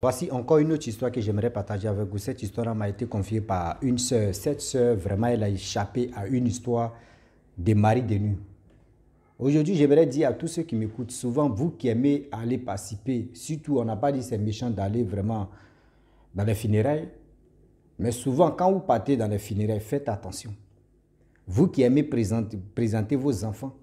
Voici encore une autre histoire que j'aimerais partager avec vous. Cette histoire m'a été confiée par une sœur. Cette sœur, vraiment, elle a échappé à une histoire de mari de nuit. Aujourd'hui, j'aimerais dire à tous ceux qui m'écoutent, souvent vous qui aimez aller participer, surtout on n'a pas dit c'est méchant d'aller vraiment dans les funérailles, mais souvent quand vous partez dans les funérailles, faites attention. Vous qui aimez présenter vos enfants,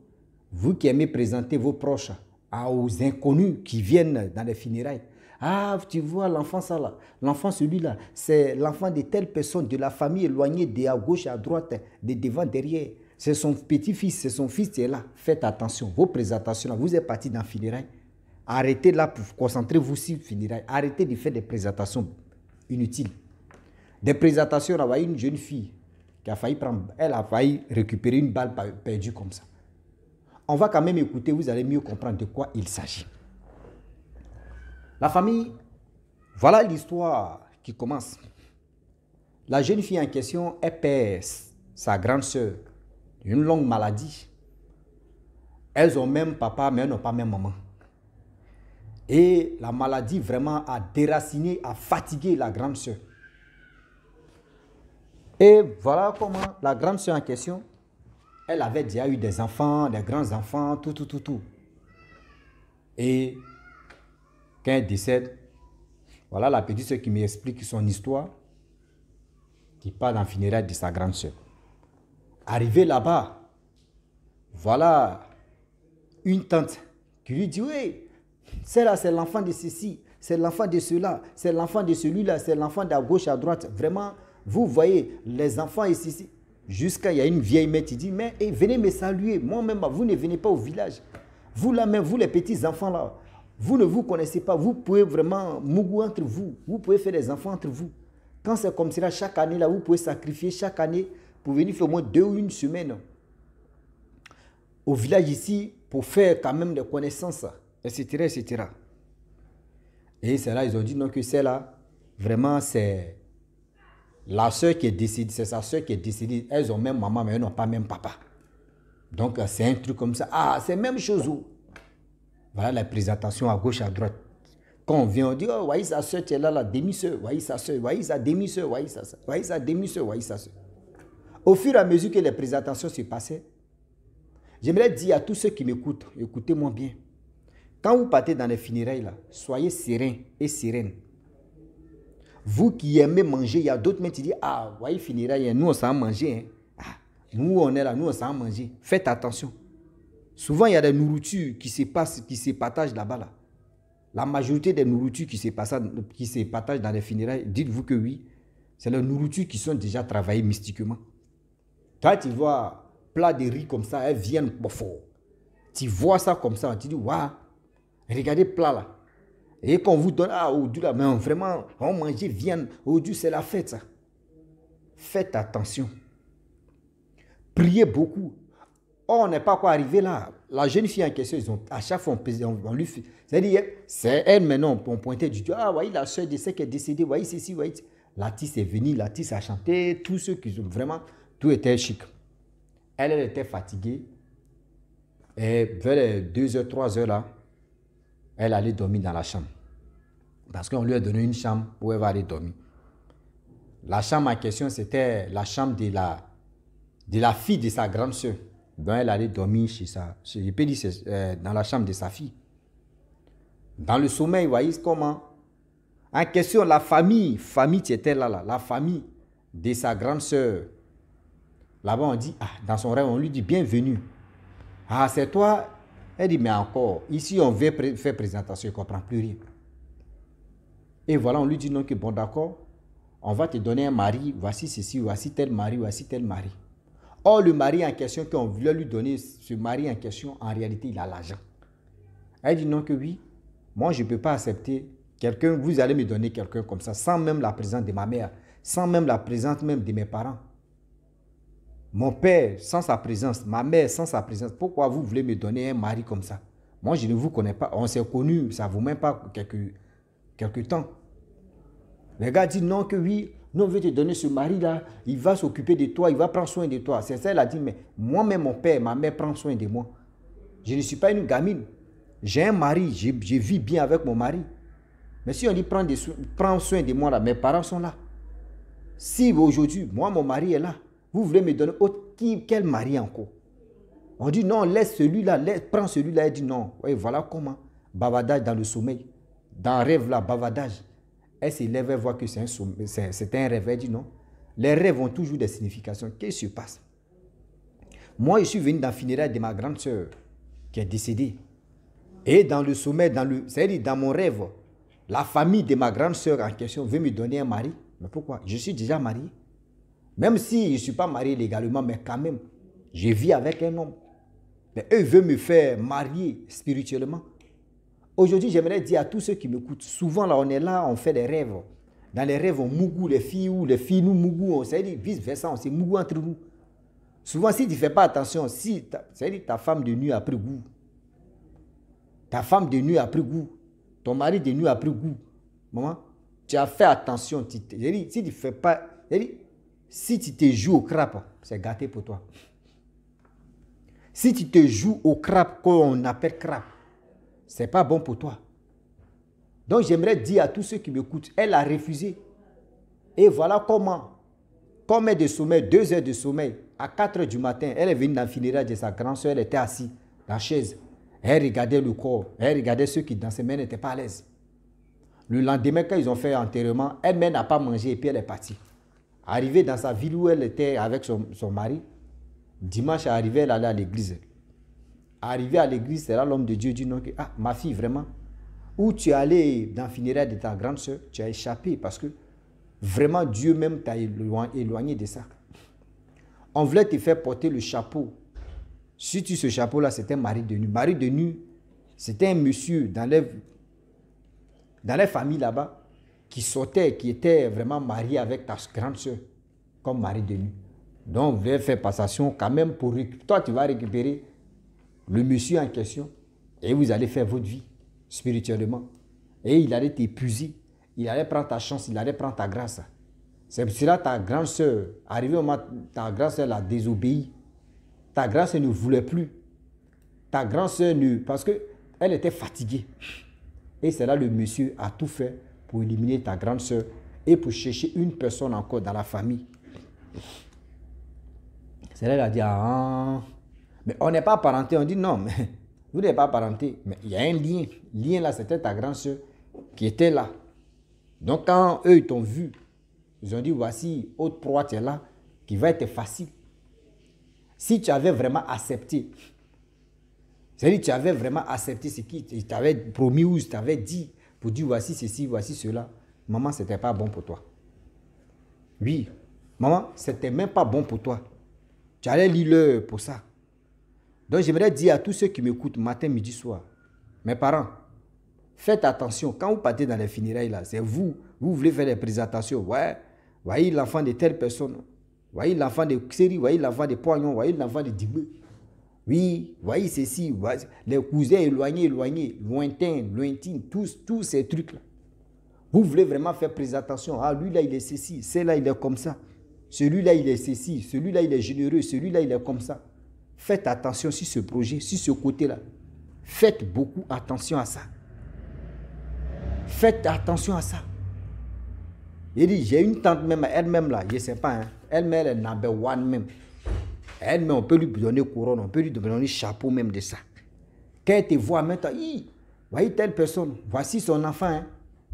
vous qui aimez présenter vos proches aux inconnus qui viennent dans les funérailles. Ah, tu vois l'enfant ça là, l'enfant celui-là, c'est l'enfant de telle personne, de la famille éloignée, de à gauche, à droite, de devant, derrière. C'est son petit-fils, c'est son fils qui est là. Faites attention, vos présentations là, vous êtes parti dans le funérailles. Arrêtez là pour concentrer-vous sur le funérailles. Arrêtez de faire des présentations inutiles. Des présentations, là, une jeune fille qui a failli prendre, elle a failli récupérer une balle perdue comme ça. On va quand même écouter, vous allez mieux comprendre de quoi il s'agit. La famille, voilà l'histoire qui commence. La jeune fille en question, elle perd sa grande sœur d'une longue maladie. Elles ont même papa, mais elles n'ont pas même maman. Et la maladie vraiment a déraciné, a fatigué la grande sœur. Et voilà comment la grande sœur en question, elle avait déjà eu des enfants, des grands-enfants, tout. Et quand elle décède, voilà la petite sœur qui m'explique son histoire, qui part dans le funérail de sa grande sœur. Arrivée là-bas, voilà une tante qui lui dit, oui, c'est l'enfant de ceci, c'est l'enfant de cela, c'est l'enfant de celui-là, c'est l'enfant de gauche à droite. Vraiment, vous voyez, les enfants ici, jusqu'à il y a une vieille mère qui dit, mais venez me saluer, moi-même, vous ne venez pas au village. Vous là-même, vous les petits enfants là, vous ne vous connaissez pas, vous pouvez vraiment mougou entre vous, vous pouvez faire des enfants entre vous. Quand c'est comme cela, chaque année là, vous pouvez sacrifier chaque année pour venir faire au moins 2 ou 1 semaine au village ici pour faire quand même des connaissances, etc. Et c'est là, ils ont dit non que c'est là, vraiment c'est la soeur qui est décédée, c'est sa soeur qui est décédée. Elles ont même maman, mais elles n'ont pas même papa. Donc c'est un truc comme ça. Ah, c'est la même chose. Voilà la présentation à gauche, à droite. Quand on vient, on dit, oh, voyez sa soeur, tu es là, la demi-soeur, voyez sa soeur, voyez sa demi-soeur, voyez sa soeur, voyez sa demi-soeur, voyez sa soeur. Au fur et à mesure que les présentations se passaient, j'aimerais dire à tous ceux qui m'écoutent, écoutez-moi bien. Quand vous partez dans les funérailles, là, soyez sereins et sereines. Vous qui aimez manger, il y a d'autres qui disent, ah, voyez, funérailles, nous on s'en manger. Hein. Ah, nous on est là, nous on s'en manger. Faites attention. Souvent, il y a des nourritures qui se partagent là-bas. Là. La majorité des nourritures qui se partagent dans les funérailles, dites-vous que oui, c'est les nourritures qui sont déjà travaillées mystiquement. Toi, tu vois plat de riz comme ça, elles viennent fort. Tu vois ça comme ça, tu dis, waouh, regardez plat là. Et quand on vous donne, ah, aujourd'hui là, mais vraiment, on mange, viennent, aujourd'hui c'est la fête ça. Faites attention. Priez beaucoup. Oh, on n'est pas quoi arrivé là. La jeune fille en question, à chaque fois, on lui fait. C'est-à-dire, c'est elle maintenant, on pointait du doigt. Ah, voyez, la soeur de celle qui est décédée, voyez ceci, voyez. L'artiste est venu, l'artiste a chanté, tous ceux qui ont vraiment, tout était chic. Elle était fatiguée. Et vers les 2h, 3h là, elle allait dormir dans la chambre. Parce qu'on lui a donné une chambre où elle va aller dormir. La chambre en question, c'était la chambre de la fille de sa grande soeur. Donc elle allait dormir je peux dire, dans la chambre de sa fille. Dans le sommeil, vous voyez comment? En question, la famille qui était là, la famille de sa grande soeur. Là-bas, on dit, ah, dans son rêve, on lui dit, bienvenue. Ah, c'est toi? Elle dit, mais encore, ici, on veut faire présentation, il ne comprend plus rien. Et voilà, on lui dit, non, que bon, d'accord, on va te donner un mari, voici ceci, voici tel mari, voici tel mari. Or, le mari en question, qu'on voulait lui donner, ce mari en question, en réalité, il a l'argent. Elle dit non que oui, moi, je ne peux pas accepter quelqu'un, vous allez me donner quelqu'un comme ça, sans même la présence de ma mère, sans même la présence même de mes parents. Mon père, sans sa présence, ma mère, sans sa présence, pourquoi vous voulez me donner un mari comme ça? Moi, je ne vous connais pas, on s'est connus, ça ne vaut même pas quelques temps. Les gars disent non que oui, nous on veut te donner ce mari-là, il va s'occuper de toi, il va prendre soin de toi. C'est ça, elle a dit, mais moi-même, mon père, ma mère prend soin de moi. Je ne suis pas une gamine. J'ai un mari, je vis bien avec mon mari. Mais si on dit prends soin de moi là, mes parents sont là. Si aujourd'hui, moi, mon mari est là, vous voulez me donner quel mari encore? On dit non, laisse celui-là, prends celui-là. Il dit non. Oui, voilà comment. Bavardage dans le sommeil. Dans le rêve là, bavardage. Elle s'élève, elle voit que c'est un rêve. Elle dit non. Les rêves ont toujours des significations. Qu'est-ce qui se passe? Moi, je suis venu dans le funérail de ma grande soeur qui est décédée. Et dans le sommeil, c'est-à-dire dans mon rêve, la famille de ma grande soeur en question veut me donner un mari. Mais pourquoi? Je suis déjà marié. Même si je ne suis pas marié légalement, mais quand même, je vis avec un homme. Mais eux veulent me faire marier spirituellement. Aujourd'hui, j'aimerais dire à tous ceux qui m'écoutent, souvent là, on est là, on fait des rêves. Dans les rêves, on mougou les filles ou les filles nous mougou. C'est-à-dire vice-versa, on s'est mougou entre nous. Souvent, si tu ne fais pas attention, c'est-à-dire ta femme de nuit a pris goût. Ta femme de nuit a pris goût. Ton mari de nuit a pris goût. Maman, tu as fait attention. Si tu ne fais pas, si tu te joues au crabe, c'est gâté pour toi. Si tu te joues au crabe qu'on appelle crabe, ce n'est pas bon pour toi. Donc j'aimerais dire à tous ceux qui m'écoutent, elle a refusé. Et voilà comment, comme elle de sommeil, 2 heures de sommeil, à 4 heures du matin, elle est venue dans le funérail de sa grande soeur, elle était assise dans la chaise. Elle regardait le corps, elle regardait ceux qui dansaient, mais elle n'était pas à l'aise. Le lendemain, quand ils ont fait l'enterrement, elle-même n'a pas mangé et puis elle est partie. Arrivée dans sa ville où elle était avec son mari, dimanche, arrivée, elle allait à l'église. Arrivée à l'église, c'est là l'homme de Dieu dit non, ah, ma fille, vraiment, où tu es allée dans le funérail de ta grande soeur, tu as échappé parce que vraiment Dieu même t'a éloigné de ça. On voulait te faire porter le chapeau. Si tu ce chapeau-là, c'était un mari de nuit. Mari de nuit, c'était un monsieur dans les familles là-bas qui sortait, qui était vraiment marié avec ta grande soeur comme mari de nuit. Donc, on voulait faire passation quand même pour récupérer. Toi, tu vas récupérer le monsieur en question et vous allez faire votre vie spirituellement. Et il allait t'épuiser. Il allait prendre ta chance, il allait prendre ta grâce. C'est pour cela que ta grande soeur, arrivé au moment, ta grande soeur l'a désobéi. Ta grande soeur ne voulait plus. Ta grande soeur ne... Parce qu'elle était fatiguée. Et c'est là le monsieur a tout fait pour éliminer ta grande soeur et pour chercher une personne encore dans la famille. C'est là qu'il a dit, ah, mais on n'est pas parenté. On dit non, mais vous n'êtes pas parenté. Mais il y a un lien. Le lien là, c'était ta grande soeur qui était là. Donc quand eux, ils t'ont vu, ils ont dit, voici, autre proie, tu es là, qui va être facile. Si tu avais vraiment accepté, c'est-à-dire tu avais vraiment accepté ce qu'il t'avait promis ou il t'avait dit, pour dire voici ceci, voici cela, maman, ce n'était pas bon pour toi. Oui, maman, ce n'était même pas bon pour toi. Tu allais lire pour ça. Donc j'aimerais dire à tous ceux qui m'écoutent matin, midi, soir, mes parents, faites attention, quand vous partez dans les funérailles là, c'est vous voulez faire des présentations, ouais, voyez l'enfant de telle personne, voyez l'enfant de Série, voyez l'enfant de Poignon, voyez l'enfant de Dibé. Oui, voyez ceci, voyez, les cousins éloignés, lointains, lointines, tous ces trucs-là. Vous voulez vraiment faire présentation. Ah, lui là, il est ceci, celui-là, il est comme ça. Celui-là, il est ceci, celui-là, il est généreux, celui-là, il est comme ça. Faites attention sur ce projet, sur ce côté-là. Faites beaucoup attention à ça. Faites attention à ça. Il dit, j'ai une tante même, elle-même là, je ne sais pas, hein, elle-même, elle est number one même. Elle-même, on peut lui donner couronne, on peut lui donner chapeau même de ça. Quand elle te voit maintenant, voyez telle personne, voici son enfant, hein,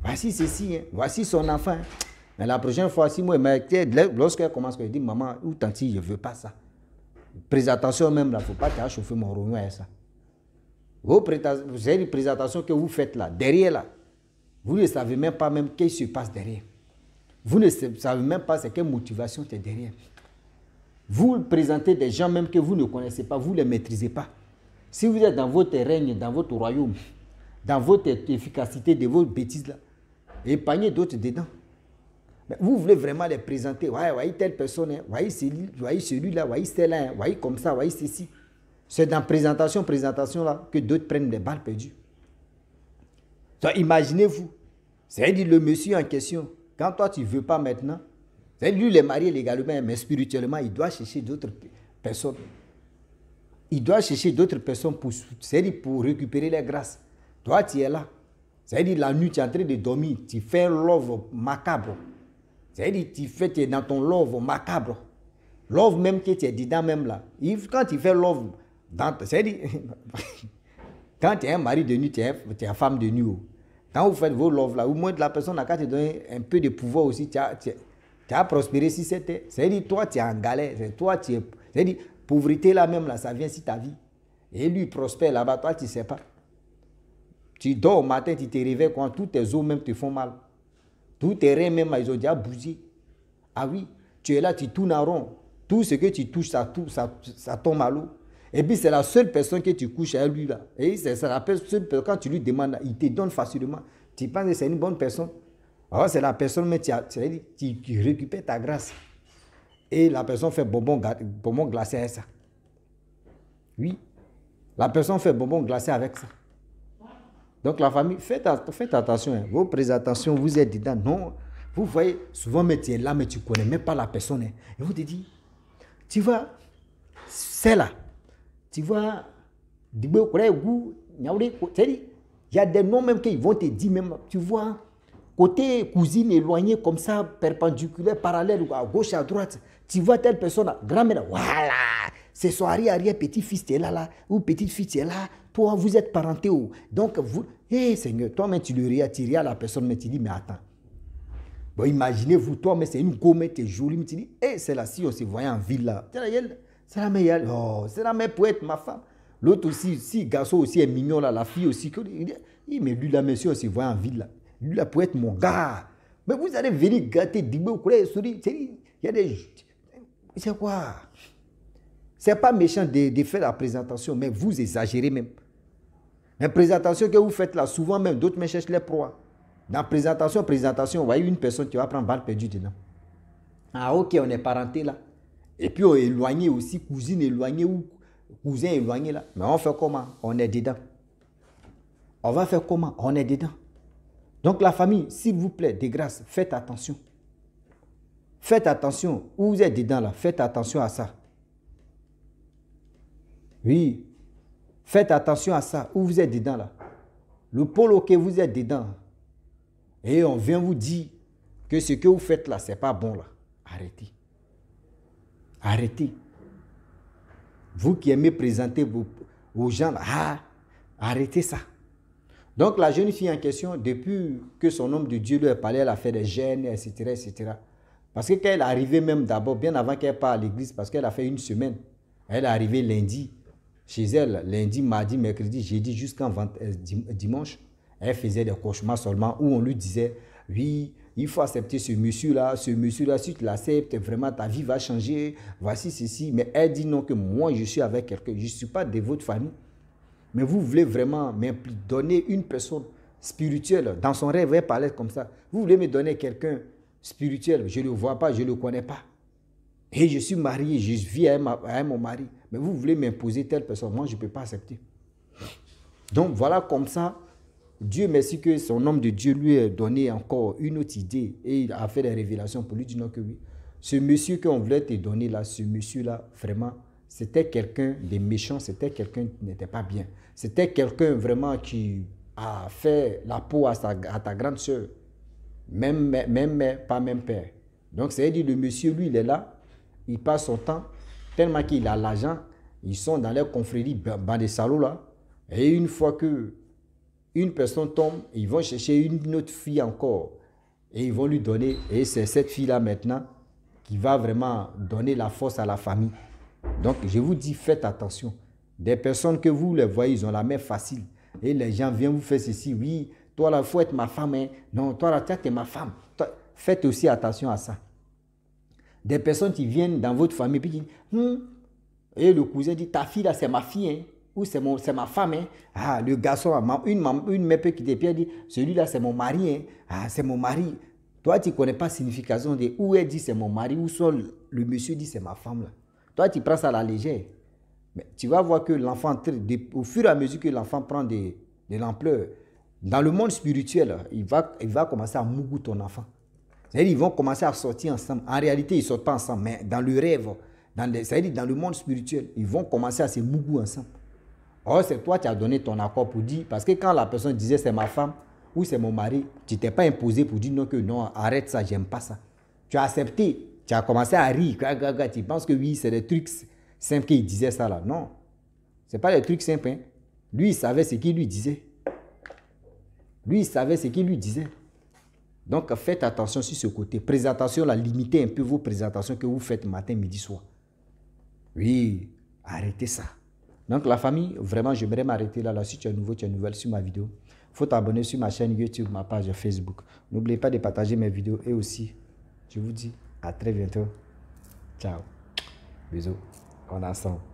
voici ceci, hein, voici son enfant. Hein. Mais la prochaine fois, si moi, lorsqu'elle commence, elle dit, maman ou tante, je ne veux pas ça. Présentation même là, il ne faut pas te chauffer mon rognon à ça. Vous avez une présentation que vous faites là, derrière là, vous ne savez même pas même qu'est-ce qui se passe derrière. Vous ne savez même pas c'est quelle motivation tu es derrière. Vous présentez des gens même que vous ne connaissez pas, vous ne les maîtrisez pas. Si vous êtes dans votre règne, dans votre royaume, dans votre efficacité de vos bêtises là, épargnez d'autres dedans. Mais vous voulez vraiment les présenter. Ouais, voyez telle personne, hein, voyez celui-là, voyez celle-là, hein, voyez comme ça, voyez ceci. C'est dans présentation là que d'autres prennent des balles perdues. Donc, imaginez-vous, c'est-à-dire le monsieur en question, quand toi tu ne veux pas maintenant, c'est lui, il est marié légalement, mais spirituellement, il doit chercher d'autres personnes. Il doit chercher d'autres personnes pour récupérer les grâces. Toi, tu es là. C'est-à-dire, la nuit, tu es en train de dormir, tu fais un love macabre. C'est-à-dire, tu es dans ton love macabre. Love même que tu es dedans même là. Quand tu fais love, c'est-à-dire, quand tu es un mari de nuit, tu es une femme de nuit. Quand vous faites vos love là, au moins la personne a qu'à te donner un peu de pouvoir aussi. Tu as prospéré si c'était. C'est-à-dire, toi, tu es en galère. C'est-à-dire, pauvreté là même là, ça vient si ta vie. Et lui, prospère là-bas, toi, tu ne sais pas. Tu dors au matin, tu te réveilles quand tous tes os même te font mal. Tous tes reins même, ils ont déjà bougé. Ah oui, tu es là, tu tournes en rond. Tout ce que tu touches, ça tombe à l'eau. Et puis, c'est la seule personne que tu couches à lui là. Et c'est la seule personne, quand tu lui demandes, il te donne facilement. Tu penses que c'est une bonne personne. Alors, c'est la personne, mais tu récupères ta grâce. Et la personne fait bonbon glacé avec ça. Oui. La personne fait bonbon glacé avec ça. Donc la famille, faites attention. Hein. Vos présentations, vous êtes dedans. Non. Vous voyez, souvent, mais tu es là, mais tu ne connais même pas la personne. Hein. Et vous te dites, tu vois, c'est là. Tu vois, il y a des noms même qu'ils vont te dire, même, tu vois, côté cousine éloignée comme ça, perpendiculaire, parallèle, à gauche, à droite. Tu vois telle personne, grand-mère, voilà, c'est son arrière petit-fils, tu es là, ou petite-fille, tu es là. Toi, vous êtes parenté. Donc, vous, Seigneur, toi-même, tu regardes à la personne, mais tu dis, mais attends. Bon, imaginez-vous, toi, mais c'est une gommette, tu es jolie, mais tu dis, c'est là, si on se voyait en ville, là. C'est la meilleure. Oh, c'est la meilleure pour être ma femme. L'autre aussi, si garçon aussi est mignon, là, la fille aussi, mais lui, là, monsieur, on se voit en ville, là. Lui, là, pour être mon gars. Mais vous allez venir gâter, il y a des... C'est quoi? C'est pas méchant de faire la présentation, mais vous exagérez même. La présentation que vous faites là, souvent même, d'autres me cherchent les proies. Dans présentation, vous voyez une personne qui va prendre balle perdue dedans. Ah ok, on est parenté là. Et puis on est éloigné aussi, cousine éloignée ou cousin éloigné là. Mais on fait comment? On est dedans. On va faire comment? On est dedans. Donc la famille, s'il vous plaît, de grâce, faites attention. Faites attention. Où vous êtes dedans là, faites attention à ça. Oui. Faites attention à ça. Où vous êtes dedans là. Le pôle que vous êtes dedans. Et on vient vous dire que ce que vous faites là, c'est pas bon là. Arrêtez. Arrêtez. Vous qui aimez présenter aux gens là, arrêtez ça. Donc la jeune fille en question, depuis que son homme de Dieu lui a parlé, elle a fait des jeûnes, etc., etc. Parce que quand elle est arrivée même d'abord, bien avant qu'elle parte à l'église, parce qu'elle a fait une semaine, elle est arrivée lundi chez elle, lundi, mardi, mercredi, jeudi, jusqu'en dimanche. Elle faisait des cauchemars seulement où on lui disait, oui, il faut accepter ce monsieur-là, si tu l'acceptes, vraiment ta vie va changer, voici ceci. Mais elle dit non, que moi je suis avec quelqu'un, je ne suis pas de votre famille. Mais vous voulez vraiment me donner une personne spirituelle. Dans son rêve, elle parlait comme ça. Vous voulez me donner quelqu'un spirituel, je ne le vois pas, je ne le connais pas. Et je suis marié, je vis avec mon mari. Mais vous voulez m'imposer telle personne, moi je ne peux pas accepter. Donc voilà comme ça, Dieu merci que son homme de Dieu lui a donné encore une autre idée. Et il a fait des révélations pour lui dire non que oui. Ce monsieur qu'on voulait te donner là, ce monsieur-là, vraiment, c'était quelqu'un de méchant, c'était quelqu'un qui n'était pas bien. C'était quelqu'un vraiment qui a fait la peau à ta grande soeur. Même mère, pas même père. Donc, c'est-à-dire le monsieur, lui, il est là, il passe son temps, tellement qu'il a l'argent, ils sont dans leur confrérie, dans des salauds là, et une fois que une personne tombe, ils vont chercher une autre fille encore, et ils vont lui donner, et c'est cette fille-là maintenant qui va vraiment donner la force à la famille. Donc, je vous dis, faites attention. Des personnes que vous les voyez, ils ont la main facile, et les gens viennent vous faire ceci, oui, toi là, il faut être ma femme, hein. Non, toi là, tu es ma femme. Faites aussi attention à ça. Des personnes qui viennent dans votre famille, puis qui disent, et le cousin dit, ta fille là, c'est ma fille, hein. Ou c'est ma femme, hein. Ah, le garçon, une mère peut quitter, puis elle dit, celui-là, c'est mon mari, hein. Ah, c'est mon mari. Toi, tu ne connais pas la signification de où elle dit c'est mon mari, où soit le monsieur dit c'est ma femme là. Toi, tu prends ça à la légère. Mais tu vas voir que l'enfant, au fur et à mesure que l'enfant prend de l'ampleur, dans le monde spirituel, il va commencer à mougou ton enfant. C'est-à-dire ils vont commencer à sortir ensemble. En réalité, ils ne sortent pas ensemble, mais dans le rêve, c'est-à-dire dans le monde spirituel, ils vont commencer à se mougou ensemble. Or, c'est toi qui as donné ton accord pour dire, parce que quand la personne disait c'est ma femme, ou c'est mon mari, tu t'es pas imposé pour dire non, que non, arrête ça, j'aime pas ça. Tu as accepté, tu as commencé à rire, tu penses que oui, c'est des trucs simples qu'il disait ça là. Non, c'est pas des trucs simples. Hein. Lui, il savait ce qu'il lui disait. Lui, il savait ce qu'il lui disait. Donc, faites attention sur ce côté. Présentation, là, limitez un peu vos présentations que vous faites matin, midi, soir. Oui, arrêtez ça. Donc, la famille, vraiment, j'aimerais m'arrêter là. Si tu es nouveau, tu es nouvelle sur ma vidéo, il faut t'abonner sur ma chaîne YouTube, ma page Facebook. N'oubliez pas de partager mes vidéos et aussi, je vous dis à très bientôt. Ciao. Bisous. On est ensemble.